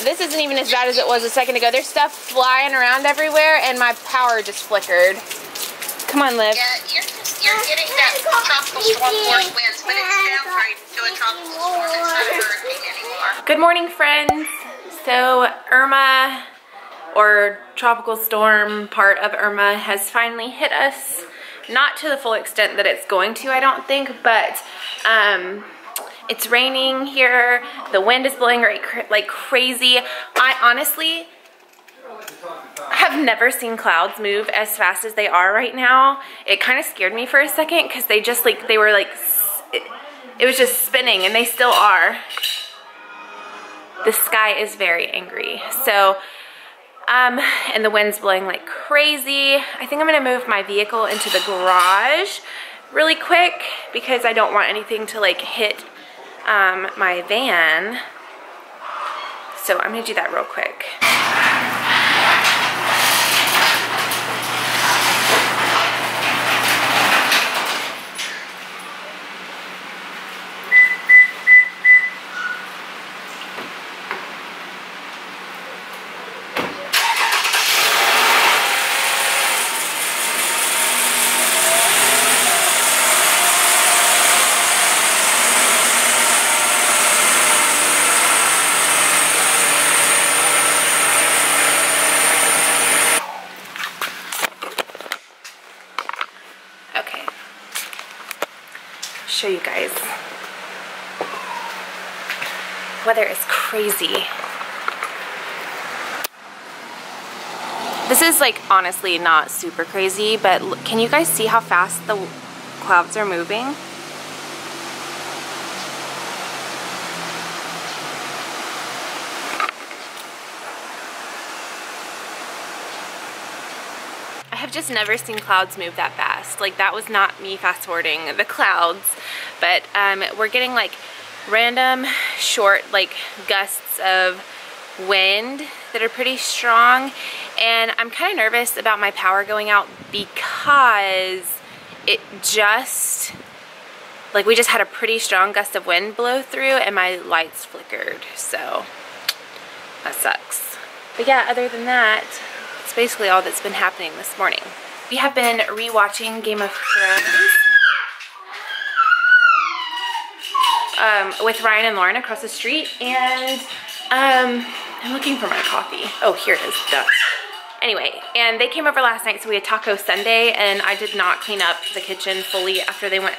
this isn't even as bad as it was a second ago. There's stuff flying around everywhere, and my power just flickered. Come on, Liv. Yeah, you're getting that tropical storm force winds, but it's downgraded to a tropical storm. It's not a hurricane anymore. Good morning, friends. So Irma, or tropical storm part of Irma, has finally hit us. Not to the full extent that it's going to, I don't think, but it's raining here. The wind is blowing like crazy. I honestly have never seen clouds move as fast as they are right now. It kind of scared me for a second because they just like, they were like, it was just spinning, and they still are. The sky is very angry. So, and the wind's blowing like crazy. I think I'm gonna move my vehicle into the garage really quick because I don't want anything to like hit my van. So I'm gonna do that real quick. Show you guys. Weather is crazy. This is like honestly not super crazy, but can you guys see how fast the clouds are moving? I've just never seen clouds move that fast. Like, that was not me fast forwarding the clouds, but we're getting like random short like gusts of wind that are pretty strong, and I'm kind of nervous about my power going out because it just like, we just had a pretty strong gust of wind blow through and my lights flickered, so that sucks. But yeah, other than that, it's basically all that's been happening this morning. We have been rewatching Game of Thrones with Ryan and Lauren across the street, and I'm looking for my coffee. Oh, here it is. Duh. Anyway, and they came over last night, so we had Taco Sunday, and I did not clean up the kitchen fully after they went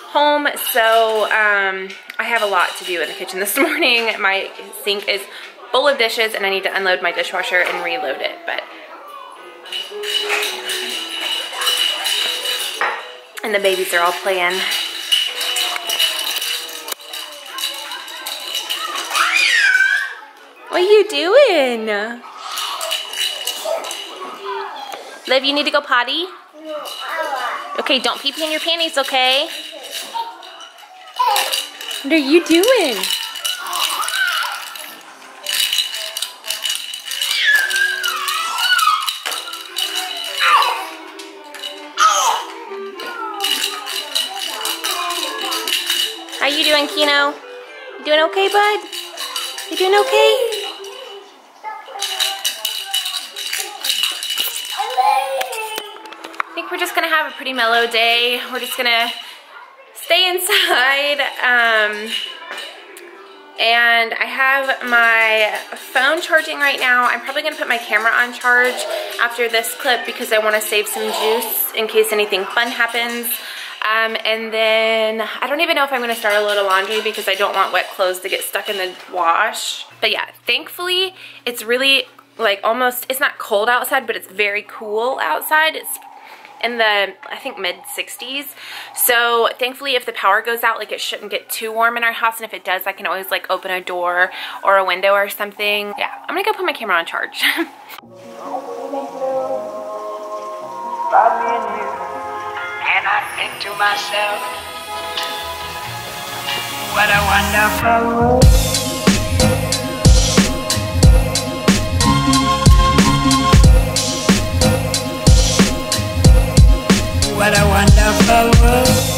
home, so I have a lot to do in the kitchen this morning. My sink is full of dishes, and I need to unload my dishwasher and reload it, but and the babies are all playing. What are you doing? Liv, you need to go potty? Okay, don't pee in your panties, okay? What are you doing? How you doing, Kino? You doing okay, bud? You doing okay? I think we're just gonna have a pretty mellow day. We're just gonna stay inside. And I have my phone charging right now. I'm probably gonna put my camera on charge after this clip because I wanna save some juice in case anything fun happens. And then I don't even know if I'm gonna start a load of laundry because I don't want wet clothes to get stuck in the wash. But yeah, thankfully it's really like almost, it's not cold outside, but it's very cool outside. It's in the, I think, mid 60s. So thankfully if the power goes out, like, it shouldn't get too warm in our house, and if it does, I can always like open a door or a window or something. Yeah, I'm gonna go put my camera on charge. And I think to myself, what a wonderful world. What a wonderful world.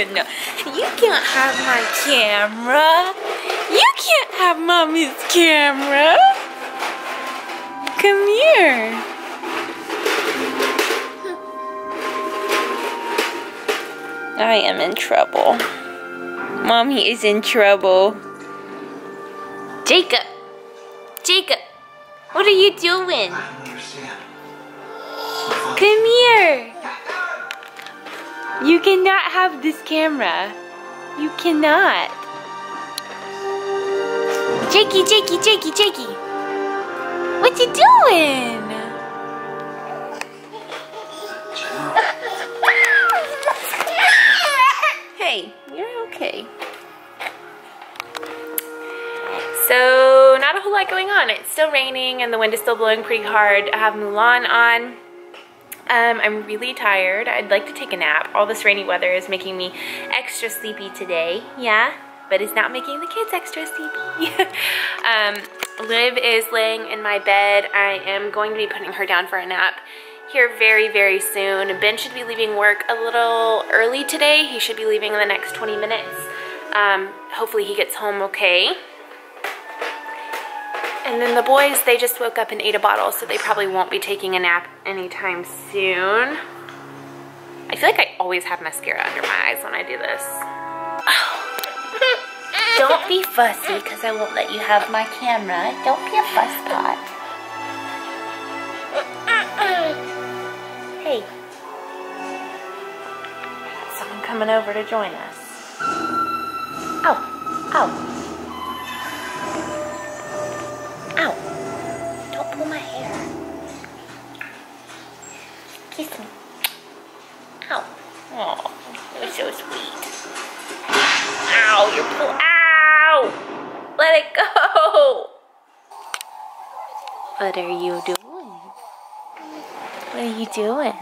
No, you can't have my camera. You can't have Mommy's camera. Come here. I am in trouble. Mommy is in trouble. Jacob. Jacob. What are you doing? I don't understand. Come here. You cannot have this camera. You cannot. Jakey, Jakey, Jakey, Jakey. What you doing? Hey, you're okay. So, not a whole lot going on. It's still raining and the wind is still blowing pretty hard. I have Mulan on. I'm really tired. I'd like to take a nap. All this rainy weather is making me extra sleepy today. Yeah, but it's not making the kids extra sleepy. Liv is laying in my bed. I am going to be putting her down for a nap here very, very soon. Ben should be leaving work a little early today. He should be leaving in the next 20 minutes. Hopefully he gets home okay. And then the boys, they just woke up and ate a bottle, so they probably won't be taking a nap anytime soon. I feel like I always have mascara under my eyes when I do this. Don't be fussy, because I won't let you have my camera. Don't be a fusspot. Hey. Someone coming over to join us. Ow. Ow. Ow. Don't pull my hair. Kiss me. Ow. Oh, you're so sweet. Ow, you're pull. Ow! Let it go. What are you doing? What are you doing?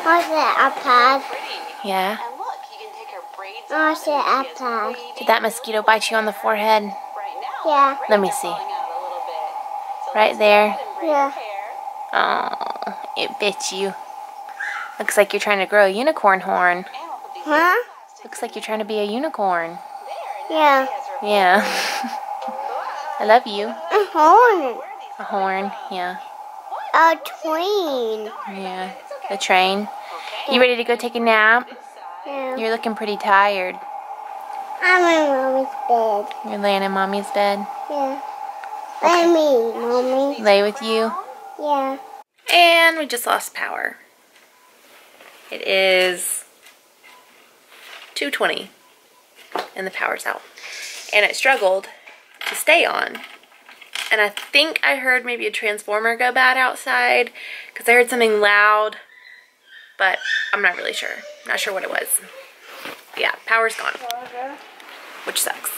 What's the iPad? Yeah? What's the iPad? Did that mosquito bite you on the forehead? Yeah. Let me see. Right there. Yeah. Oh, it bit you. Looks like you're trying to grow a unicorn horn. Huh? Looks like you're trying to be a unicorn. Yeah. Yeah. I love you. A horn. A horn, yeah. A train. Yeah. A train. You ready to go take a nap? Yeah. You're looking pretty tired. I'm in Mommy's bed. You're laying in Mommy's bed? Yeah. Let me, Mommy. Lay with you? Yeah. And we just lost power. It is 2:20 and the power's out. And it struggled to stay on. And I think I heard maybe a transformer go bad outside because I heard something loud, but I'm not really sure. Not sure what it was. But yeah, power's gone, which sucks.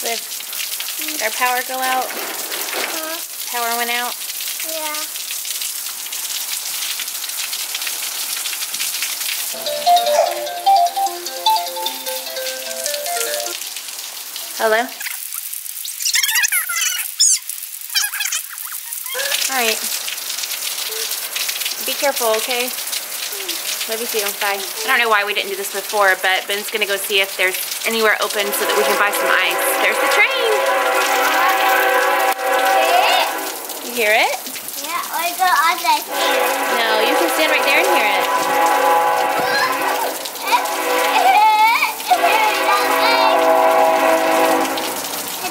Liv, did our power go out? Power went out? Yeah. Hello? Alright. Be careful, okay? Love you too. Bye. I don't know why we didn't do this before, but Ben's gonna go see if there's anywhere open so that we can buy some ice. There's the train! You hear it? Yeah, I go outside here. No, you can stand right there and hear it.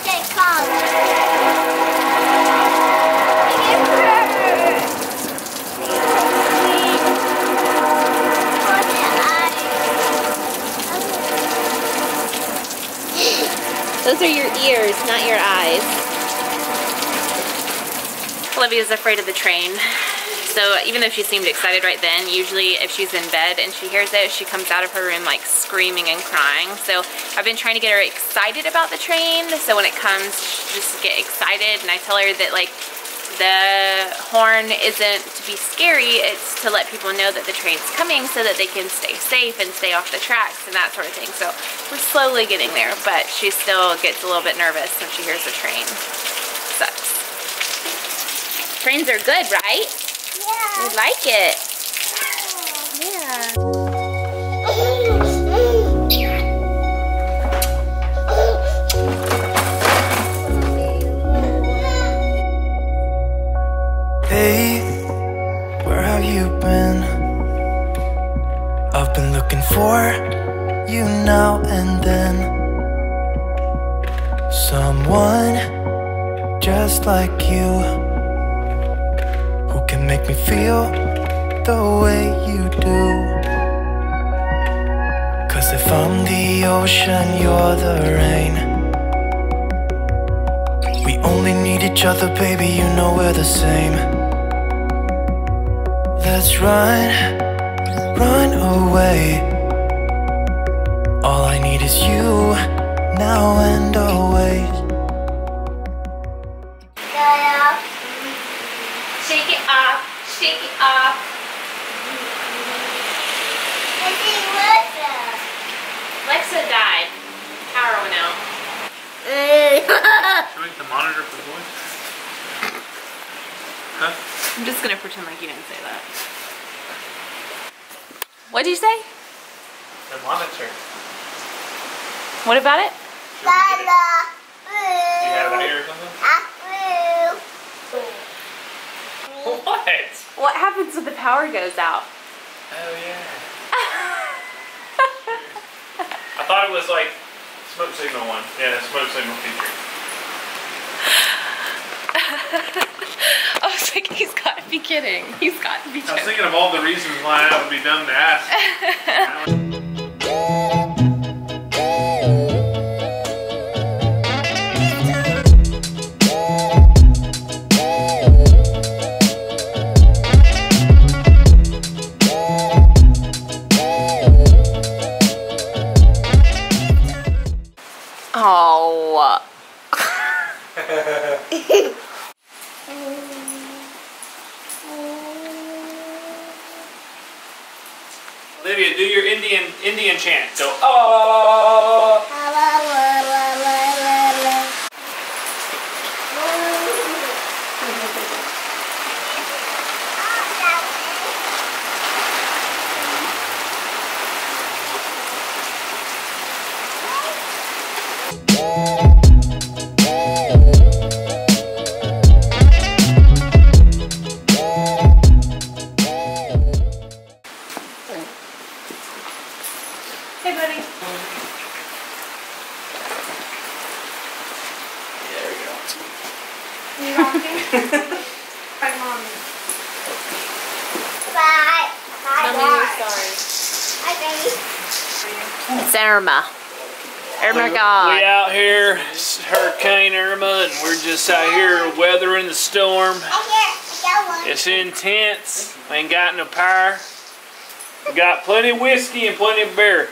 Okay, come. Those are your ears, not your eyes. Olivia's afraid of the train. So even though she seemed excited right then, usually if she's in bed and she hears it, she comes out of her room like screaming and crying. So I've been trying to get her excited about the train. So when it comes, she just get excited, and I tell her that like the horn isn't to be scary, it's to let people know that the train's coming so that they can stay safe and stay off the tracks and that sort of thing. So we're slowly getting there, but she still gets a little bit nervous when she hears the train. Sucks. Trains are good, right? Yeah. We like it. Yeah. Hey, where have you been? I've been looking for you now and then. Someone just like you, who can make me feel the way you do. 'Cause if I'm the ocean, you're the rain. We only need each other, baby, you know we're the same. Let's run away. All I need is you, now and always. Shake it off, shake it off. Alexa died. Power went out. Should we the monitor for the voice? Huh? I'm just gonna pretend like you didn't say that. What'd you say? The monitor. What about it? Do you have it here or something? What? What happens when the power goes out? Oh yeah. I thought it was like smoke signal one. Yeah, smoke signal feature. I was like, he's got to be kidding. He's got to be I was joking. thinking of all the reasons why that would be dumb to ask. Oh. Olivia, do your Indian chant. Go. Oh. Hey, buddy. There we go. You rocking? Hi, Mommy. Bye. Mommy, you're sorry. Hi, baby. It's Irma. Irma We God. out here, it's Hurricane Irma, and we're just out here weathering the storm. I got one. It's intense. We ain't got no power. We got plenty of whiskey and plenty of beer.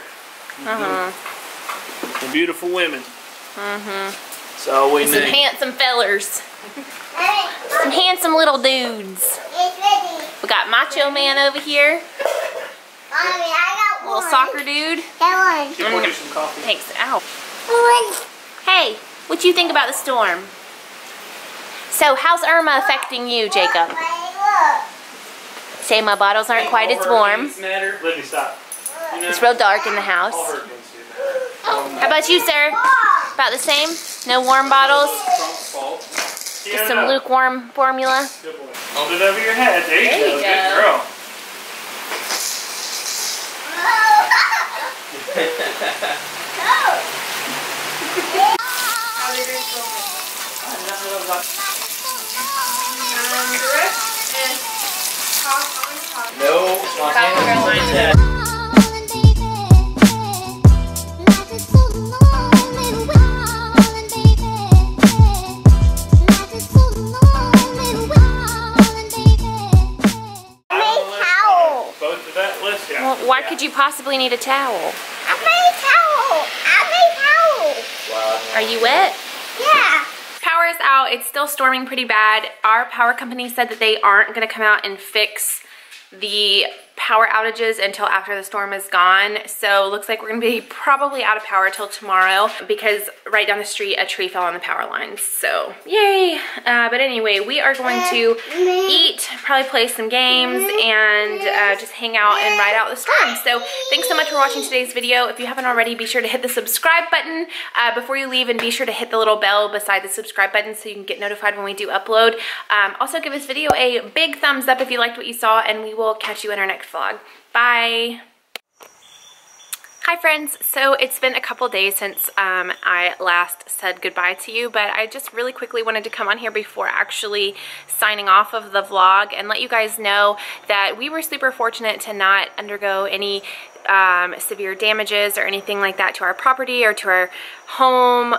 And beautiful women. That's all we Some need. handsome fellers. Hey, Some handsome little dudes. it's ready. We got Macho Man over here. Mommy, I got one. Little soccer dude. That one. She poured you some coffee. Thanks. Ow. One. Hey, what do you think about the storm? So, how's Irma affecting you, Jacob? Look. Say my bottles aren't quite as warm. Libby, stop. It's real dark in the house. All hurricanes do that. How about you, sir? About the same? No warm bottles? Trump's fault. Just some lukewarm formula? Good boy. Hold it over your head. There you There go. you Good go. girl. No, my hand is both of that list, yeah. Well, why could you possibly need a towel? I made towel. Are you wet? Yeah. Power is out. It's still storming pretty bad. Our power company said that they aren't going to come out and fix the power outages until after the storm is gone. So looks like we're gonna be probably out of power till tomorrow because right down the street a tree fell on the power lines. So yay! But anyway, we are going to eat, probably play some games, and just hang out and ride out the storm. So thanks so much for watching today's video. If you haven't already, be sure to hit the subscribe button before you leave, and be sure to hit the little bell beside the subscribe button so you can get notified when we do upload. Also give this video a big thumbs up if you liked what you saw, and we will catch you in our next vlog. Bye! Hi friends, so it's been a couple days since I last said goodbye to you, but I just really quickly wanted to come on here before actually signing off of the vlog and let you guys know that we were super fortunate to not undergo any severe damages or anything like that to our property or to our home,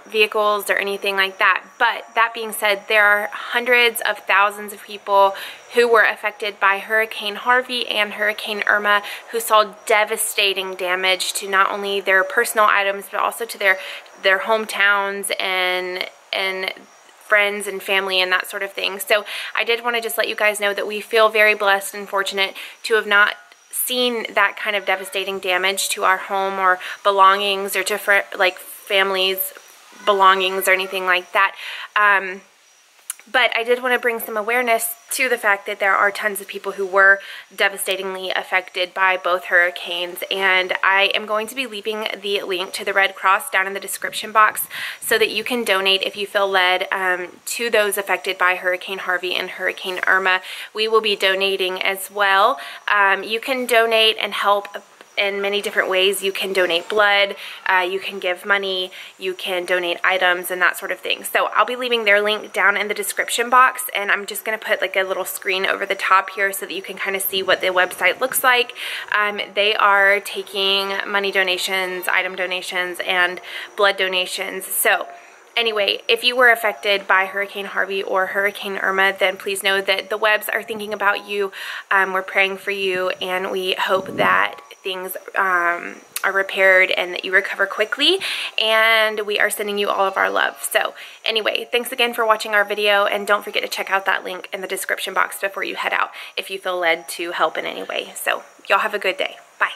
vehicles, or anything like that. But that being said, there are hundreds of thousands of people who were affected by Hurricane Harvey and Hurricane Irma, who saw devastating damage to not only their personal items but also to their hometowns and friends and family and that sort of thing. So I did want to just let you guys know that we feel very blessed and fortunate to have not seen that kind of devastating damage to our home or belongings, or to like families' belongings or anything like that. But I did want to bring some awareness to the fact that there are tons of people who were devastatingly affected by both hurricanes, and I am going to be leaving the link to the Red Cross down in the description box so that you can donate if you feel led to those affected by Hurricane Harvey and Hurricane Irma. We will be donating as well. You can donate and help in many different ways. You can donate blood, you can give money, you can donate items and that sort of thing. So I'll be leaving their link down in the description box, and I'm just going to put like a little screen over the top here so that you can kind of see what the website looks like. They are taking money donations, item donations, and blood donations. So anyway, if you were affected by Hurricane Harvey or Hurricane Irma, then please know that the Webbs are thinking about you. We're praying for you, and we hope that things are repaired and that you recover quickly, and we are sending you all of our love. So anyway, thanks again for watching our video, and don't forget to check out that link in the description box before you head out if you feel led to help in any way. So y'all have a good day. Bye.